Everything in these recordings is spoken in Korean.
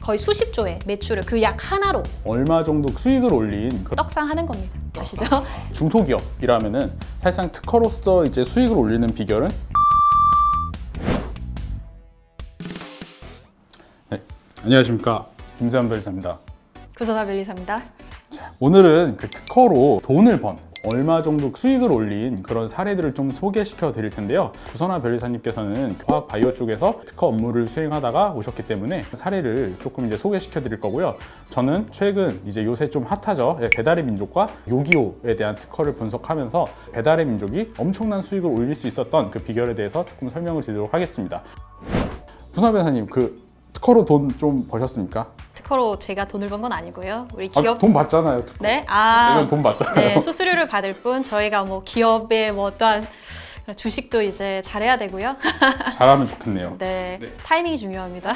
거의 수십 조의 매출을 그 약 하나로 얼마 정도 수익을 올린 떡상하는 겁니다. 아시죠? 중소기업이라면은 사실상 특허로서 이제 수익을 올리는 비결은 네, 안녕하십니까, 김세현 변리사입니다. 구선아 변리사입니다. 자, 오늘은 그 특허로 돈을 번 얼마 정도 수익을 올린 그런 사례들을 좀 소개시켜 드릴 텐데요. 구선아 변리사님께서는 화학 바이오 쪽에서 특허 업무를 수행하다가 오셨기 때문에 사례를 조금 이제 소개시켜 드릴 거고요. 저는 최근 이제 요새 좀 핫하죠. 배달의 민족과 요기요에 대한 특허를 분석하면서 배달의 민족이 엄청난 수익을 올릴 수 있었던 그 비결에 대해서 조금 설명을 드리도록 하겠습니다. 구선아 변리사님, 그 특허로 돈 좀 버셨습니까? 특허로 제가 돈을 번 건 아니고요. 우리 기업 돈 받잖아요. 특허. 네, 이건 돈 받잖아요. 네, 수수료를 받을 뿐 저희가 뭐 기업의 뭐 어떠한 주식도 이제 잘해야 되고요. 잘하면 좋겠네요. 네, 타이밍이 중요합니다.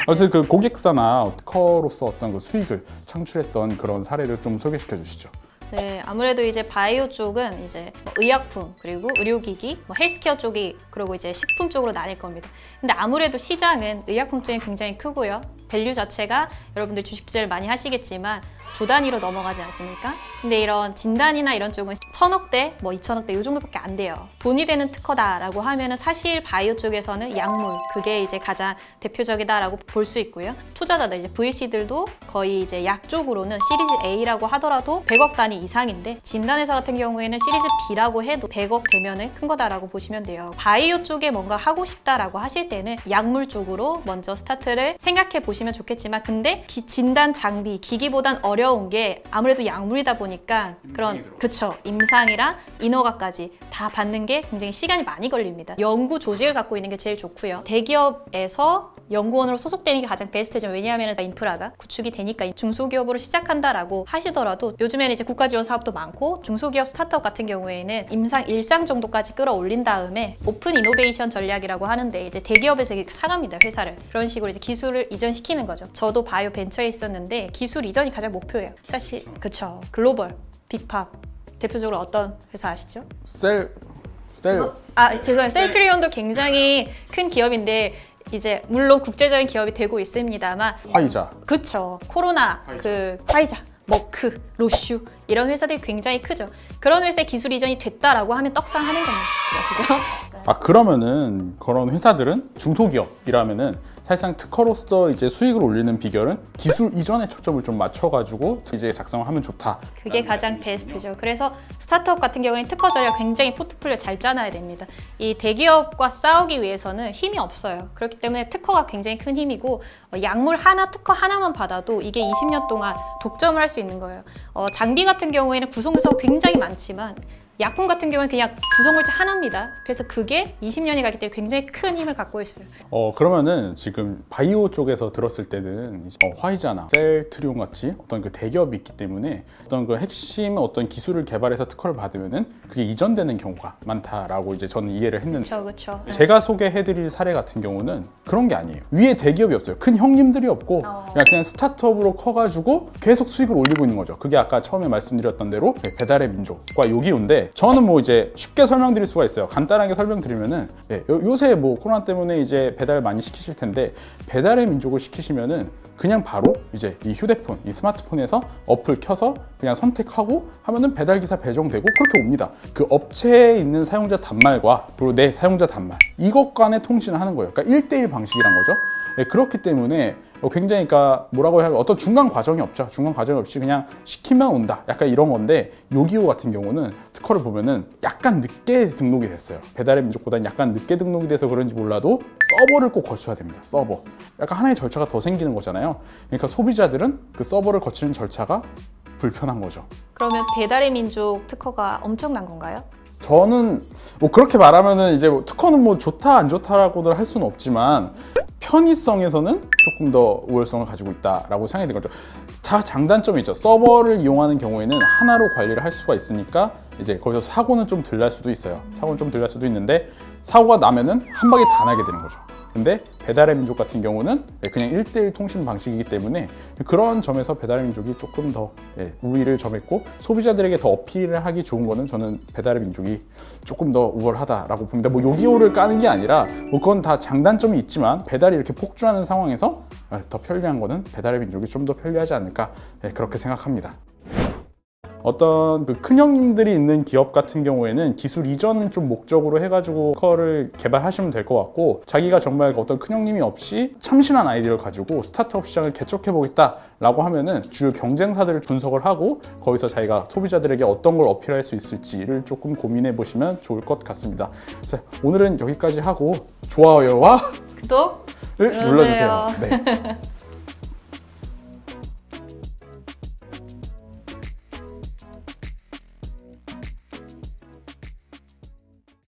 그래서 그 고객사나 특허로서 어떤 그 수익을 창출했던 그런 사례를 좀 소개시켜 주시죠. 네, 아무래도 이제 바이오 쪽은 이제 뭐 의약품, 그리고 의료기기, 뭐 헬스케어 쪽이, 그리고 이제 식품 쪽으로 나뉠 겁니다. 근데 아무래도 시장은 의약품 쪽이 굉장히 크고요. 밸류 자체가 여러분들 주식 투자를 많이 하시겠지만 조 단위로 넘어가지 않습니까? 근데 이런 진단이나 이런 쪽은 1000억대, 뭐 2000억대 이 정도밖에 안 돼요. 돈이 되는 특허다라고 하면은 사실 바이오 쪽에서는 약물, 그게 이제 가장 대표적이다라고 볼 수 있고요. 투자자들, 이제 VC들도 거의 이제 약 쪽으로는 시리즈 A라고 하더라도 100억 단위 이상인데, 진단회사 같은 경우에는 시리즈 B라고 해도 100억 되면은 큰 거다라고 보시면 돼요. 바이오 쪽에 뭔가 하고 싶다라고 하실 때는 약물 쪽으로 먼저 스타트를 생각해 보시면 좋겠지만, 근데 진단 장비, 기기보단 어려운 게 아무래도 약물이다 보니까 그런, 그쵸, 임상이랑 인허가까지 다 받는 게 굉장히 시간이 많이 걸립니다. 연구 조직을 갖고 있는 게 제일 좋고요. 대기업에서 연구원으로 소속되는 게 가장 베스트죠. 왜냐하면 인프라가 구축이 되니까. 중소기업으로 시작한다라고 하시더라도 요즘에는 이제 국가 지원 사업도 많고, 중소기업 스타트업 같은 경우에는 임상 1상 정도까지 끌어올린 다음에 오픈 이노베이션 전략이라고 하는데, 이제 대기업에서 사갑니다, 회사를. 그런 식으로 이제 기술을 이전시키는 거죠. 저도 바이오 벤처에 있었는데 기술 이전이 가장 목표예요. 사실 그쵸, 글로벌, 빅팝 대표적으로 어떤 회사 아시죠? 죄송해요. 셀트리온도 굉장히 큰 기업인데 이제 물론 국제적인 기업이 되고 있습니다만, 화이자, 그쵸, 코로나, 화이자, 머크, 로슈 이런 회사들이 굉장히 크죠. 그런 회사의 기술 이전이 됐다라고 하면 떡상하는 겁니다. 아시죠? 그러면은 그런 회사들은 중소기업이라면은 사실상 특허로서 이제 수익을 올리는 비결은 기술 이전에 초점을 좀 맞춰가지고 이제 작성을 하면 좋다. 그게 가장 베스트죠. 그래서 스타트업 같은 경우에는 특허 전략 굉장히 포트폴리오 잘 짜놔야 됩니다. 이 대기업과 싸우기 위해서는 힘이 없어요. 그렇기 때문에 특허가 굉장히 큰 힘이고, 약물 하나, 특허 하나만 받아도 이게 20년 동안 독점을 할 수 있는 거예요. 장비 같은 경우에는 구성요소가 굉장히 많지만 약품 같은 경우는 그냥 구성물질 하나입니다. 그래서 그게 20년이 가기 때문에 굉장히 큰 힘을 갖고 있어요. 그러면은 지금 바이오 쪽에서 들었을 때는 이제 화이자나 셀트리온 같이 어떤 그 대기업이 있기 때문에 어떤 그 핵심 어떤 기술을 개발해서 특허를 받으면은 그게 이전되는 경우가 많다라고 이제 저는 이해를 했는데, 그쵸. 제가 소개해드릴 사례 같은 경우는 그런 게 아니에요. 위에 대기업이 없어요. 큰 형님들이 없고 그냥 스타트업으로 커가지고 계속 수익을 올리고 있는 거죠. 그게 아까 처음에 말씀드렸던 대로 배달의 민족과 요기요인데, 저는 뭐 이제 쉽게 설명드릴 수가 있어요. 간단하게 설명드리면은, 요새 뭐 코로나 때문에 이제 배달 많이 시키실 텐데, 배달의 민족을 시키시면은 그냥 바로 이제 이 휴대폰, 이 스마트폰에서 어플 켜서 그냥 선택하고 하면은 배달기사 배정되고 그렇게 옵니다. 그 업체에 있는 사용자 단말과 그리고 내 사용자 단말, 이것 간의 통신을 하는 거예요. 그러니까 1대1 방식이란 거죠. 그렇기 때문에 굉장히, 그러니까 뭐라고 해야, 어떤 중간 과정이 없죠. 중간 과정이 없이 그냥 시키면 온다, 약간 이런 건데, 요기요 같은 경우는 특허를 보면은 약간 늦게 등록이 됐어요. 배달의 민족보다는 약간 늦게 등록이 돼서 그런지 몰라도 서버를 꼭 거쳐야 됩니다. 서버, 약간 하나의 절차가 더 생기는 거잖아요. 그러니까 소비자들은 그 서버를 거치는 절차가 불편한 거죠. 그러면 배달의 민족 특허가 엄청난 건가요? 저는 뭐 그렇게 말하면은 이제 뭐 특허는 뭐 좋다 안 좋다라고들 할 수는 없지만, 편의성에서는 조금 더 우월성을 가지고 있다라고 생각이 든 거죠. 장단점이 있죠. 서버를 이용하는 경우에는 하나로 관리를 할 수가 있으니까 이제 거기서 사고는 좀 덜 날 수도 있어요. 사고는 좀 덜 날 수도 있는데, 사고가 나면은 한 방에 다 나게 되는 거죠. 근데 배달의 민족 같은 경우는 그냥 1:1 통신 방식이기 때문에 그런 점에서 배달의 민족이 조금 더 우위를 점했고, 소비자들에게 더 어필을 하기 좋은 거는 저는 배달의 민족이 조금 더 우월하다라고 봅니다. 뭐 요기요를 까는 게 아니라 뭐 그건 다 장단점이 있지만, 배달이 이렇게 폭주하는 상황에서 더 편리한 거는 배달의 민족이 좀 더 편리하지 않을까, 그렇게 생각합니다. 어떤 그 큰형님들이 있는 기업 같은 경우에는 기술 이전을 좀 목적으로 해가지고 커를 개발하시면 될 것 같고, 자기가 정말 어떤 큰형님이 없이 참신한 아이디어를 가지고 스타트업 시장을 개척해보겠다라고 하면은 주요 경쟁사들을 분석을 하고 거기서 자기가 소비자들에게 어떤 걸 어필할 수 있을지를 조금 고민해 보시면 좋을 것 같습니다. 그래서 오늘은 여기까지 하고 좋아요와 구독 눌러주세요. 네.